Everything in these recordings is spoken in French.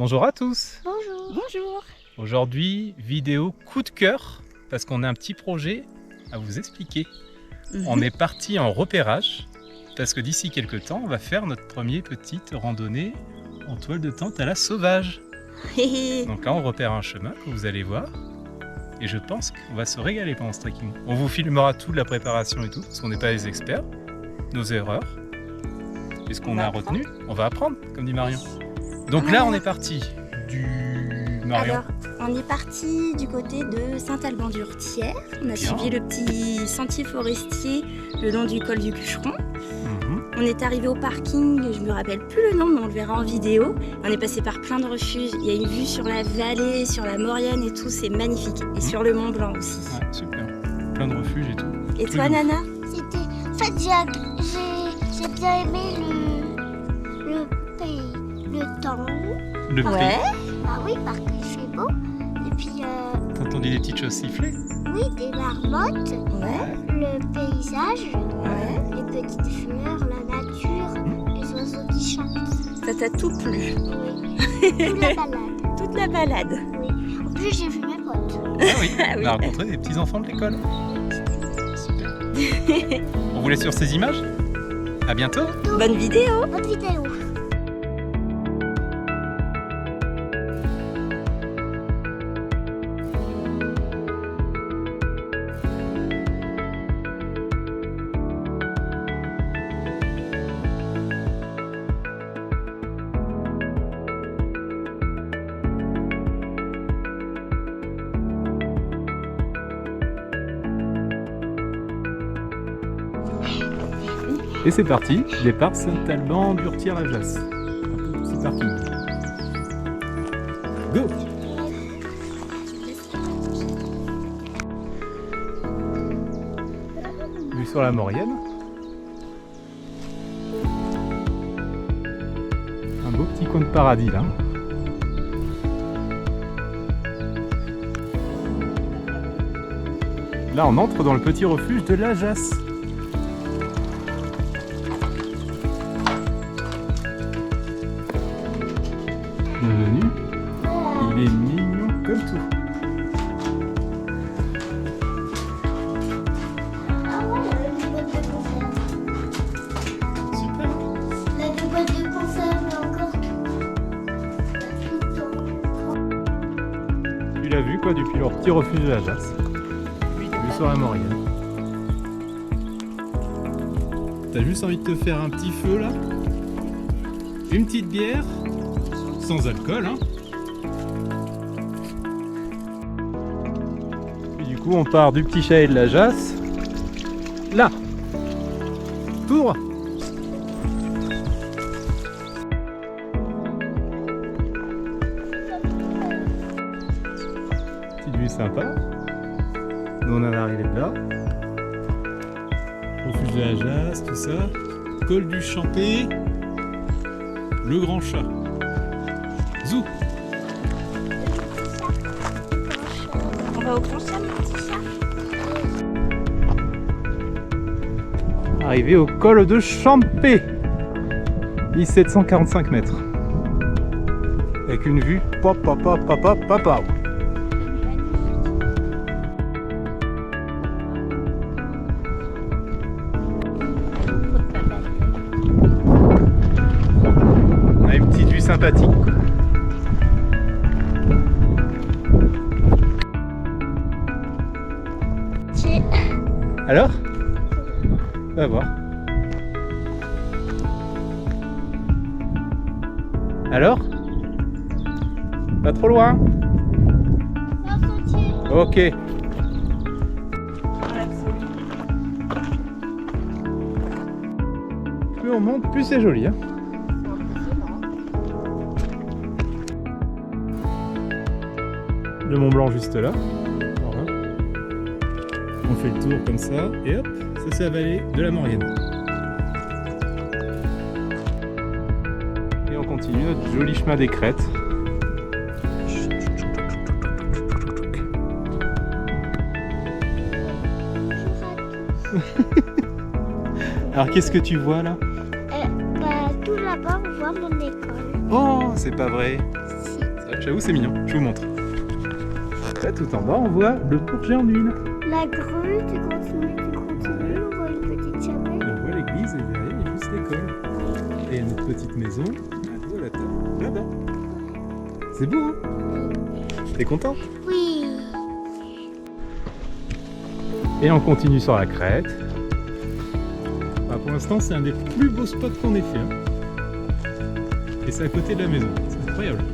Bonjour à tous. Bonjour. Bonjour. Aujourd'hui, vidéo coup de cœur, parce qu'on a un petit projet à vous expliquer. On est parti en repérage, parce que d'ici quelques temps, on va faire notre première petite randonnée en toile de tente à la sauvage. Donc là, on repère un chemin que vous allez voir. Et je pense qu'on va se régaler pendant ce trekking. On vous filmera toute la préparation et tout, parce qu'on n'est pas les experts. Nos erreurs. Et ce qu'on a retenu, on va apprendre, comme dit Marion. Donc là, on est parti du Marion. Alors, on est parti du côté de Saint-Alban-du-Hurtière. On a suivi le petit sentier forestier le long du col du Cucheron. On est arrivé au parking, je me rappelle plus le nom, mais on le verra en vidéo. On est passé par plein de refuges. Il y a une vue sur la vallée, sur la Maurienne et tout, c'est magnifique. Et sur le Mont Blanc aussi. Ouais, super. Plein de refuges et tout. Et toi, Nana? En fait, j'ai bien aimé le pays, le temps. Le pays. Bah oui, parce qu'il fait beau. Et puis, T'as entendu des petites choses siffler? oui, des marmottes, Ouais. le paysage, Ouais. les petites fleurs, la nature, les oiseaux qui chantent. Ça t'a tout plu? Oui. Toute la balade. Toute la balade. Oui. En plus, j'ai vu mes potes. Ah oui, Ah on oui. a rencontré des petits enfants de l'école. Super. On vous laisse sur ces images. À bientôt. Bonne vidéo! Bonne vidéo. Et c'est parti, départ Saint-Alban-du-Hurtière-la-Jasse. Un petit parking. Go! Vue sur la Maurienne. Un beau petit coin de paradis là. Là on entre dans le petit refuge de la Jasse. Bienvenue. Il est mignon comme tout. Ah ouais, la boîte de conserve. Super. La boîte de conserve et encore tout. Tu l'as vu quoi depuis leur petit refuge de la Jasse. Vue sur la Maurienne. T'as juste envie de te faire un petit feu là? Une petite bière? Sans alcool hein? Et du coup on part du petit chalet de la Jasse. Là! Tout droit! Petite vue sympa. Nous on en est arrivé de là. Refuge de la Jasse, tout ça. Col du Champé. Le Grand Chat. Zou! On va au Grand Chat, mon petit chat? Arrivé au col de Champé. 1745 mètres. Avec une vue papa. On a une petite vue sympathique. Quoi. Alors? On va voir. Alors? Pas trop loin? Ok. Plus on monte, plus c'est joli. Hein. Le Mont Blanc juste là. Voilà. On fait le tour comme ça et hop, ça c'est la vallée de la Maurienne. Et on continue notre joli chemin des crêtes. Alors qu'est-ce que tu vois là? Tout là-bas, on voit mon école. Oh, c'est pas vrai. Si. J'avoue, c'est mignon. Je vous montre. Là, tout en bas, on voit le Bourget en huile. La grue, tu continues, on voit une petite chapelle. On voit l'église et derrière, il y a juste l'école. Et il y a notre petite maison. À la table, là-bas. C'est beau, hein? T'es contente? Oui. Et on continue sur la crête. Bah, pour l'instant, c'est un des plus beaux spots qu'on ait fait. Hein. Et c'est à côté de la maison. C'est incroyable.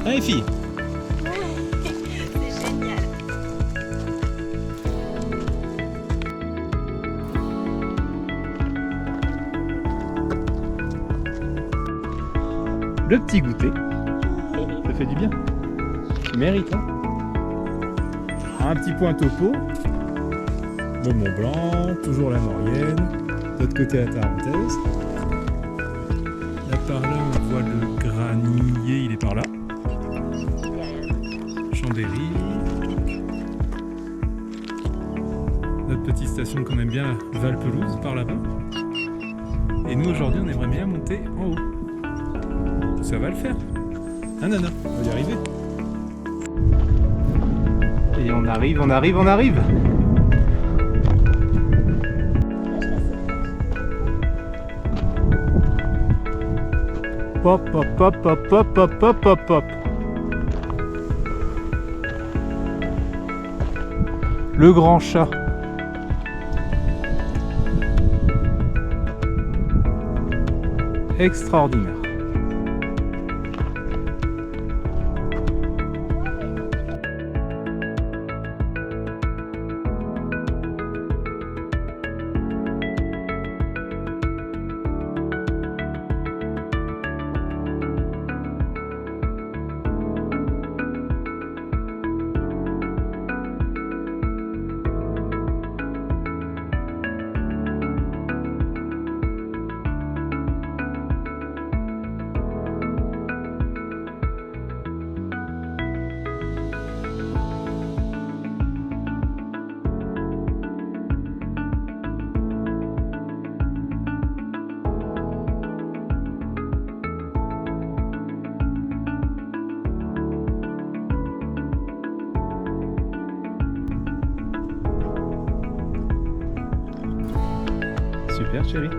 Allez, filles! C'est génial. Le petit goûter. Ça fait du bien. Tu mérites, hein? Un petit point topo. Le Mont Blanc, toujours la Maurienne. De l'autre côté, la Tarentaise. Là par là, on voit le Granillier, il est par là. Chambéry. Notre petite station qu'on aime bien, Val-Pelouse, par là-bas. Et nous, aujourd'hui, on aimerait bien monter en haut. Ça va le faire. Ah non, non, on va y arriver. Et on arrive, on arrive, on arrive. Pop, pop, pop, pop, pop, pop, pop, pop, pop. Le grand chat. Extraordinaire. Super chérie.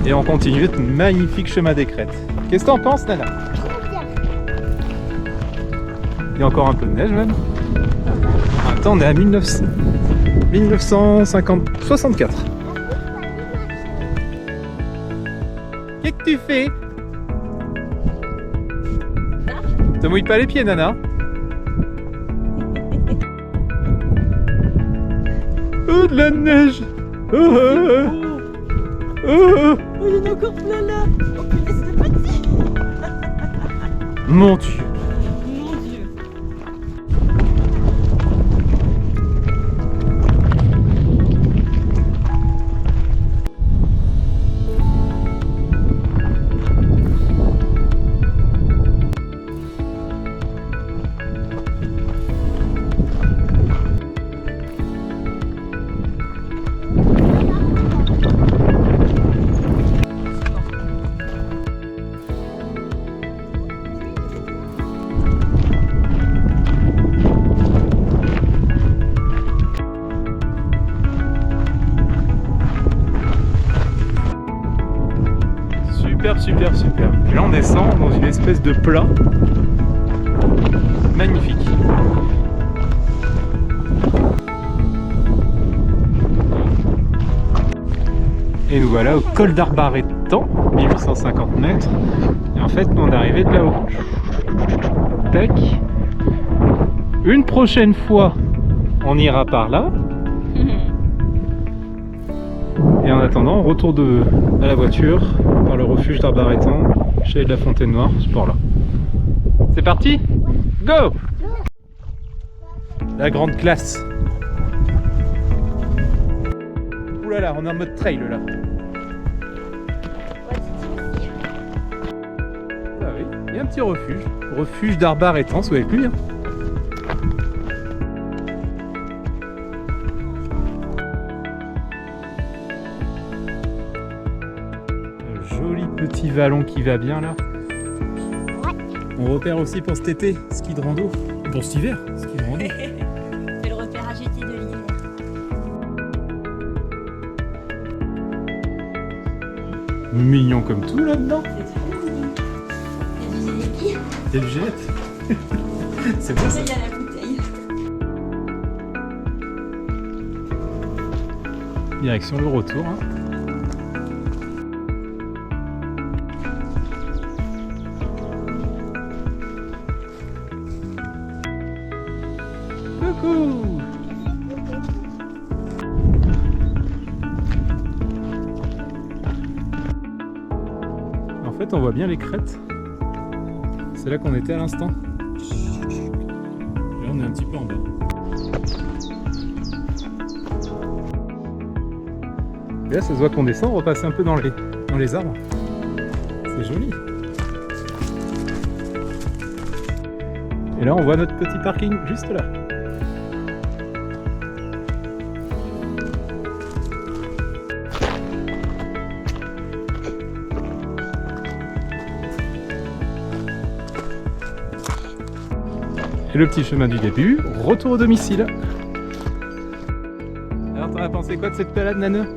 Et on continue notre magnifique chemin des crêtes. Qu'est-ce que t'en penses, Nana? Trop bien. Il y a encore un peu de neige même. Attends, on est à 1964. Qu'est-ce que tu fais? Te mouille pas les pieds, Nana. Oh, de la neige. Oh, oh, oh. Oh, Oh, il y en a encore plein là. Oh, punaise, c'est parti. mon Dieu. Mon Dieu. Super, super. Et là, on descend dans une espèce de plat magnifique. Et nous voilà au col d'Arbaretan, 1850 mètres. Et en fait, nous, on est arrivé de là-haut. Tac. Une prochaine fois, on ira par là. Et en attendant, on retourne à la voiture par le refuge d'Arbaretan, chez de la Fontaine Noire, ce port là. C'est parti? Go! La grande classe. Ouh là là, on est en mode trail là. Ah oui, il y a un petit refuge. Refuge d'Arbaretan, ça va être lui. Hein. petit vallon qui va bien là. Ouais. On repère aussi pour cet été, ski de rando. Pour cet hiver, ski de rando. C'est le repérage été de l'hiver. Mignon comme tout là-dedans. C'est trop mignon. Il y a du gélépi. Et le gélette. C'est beau ça. Il y a la bouteille. Direction le retour. Hein. Coucou. En fait, on voit bien les crêtes. C'est là qu'on était à l'instant. Là, on est un petit peu en bas. Et là, ça se voit qu'on descend, on repasse un peu dans les arbres. C'est joli. Et là, on voit notre petit parking juste là. Et le petit chemin du début, retour au domicile. Alors, t'en as pensé quoi de cette balade, Naneux ?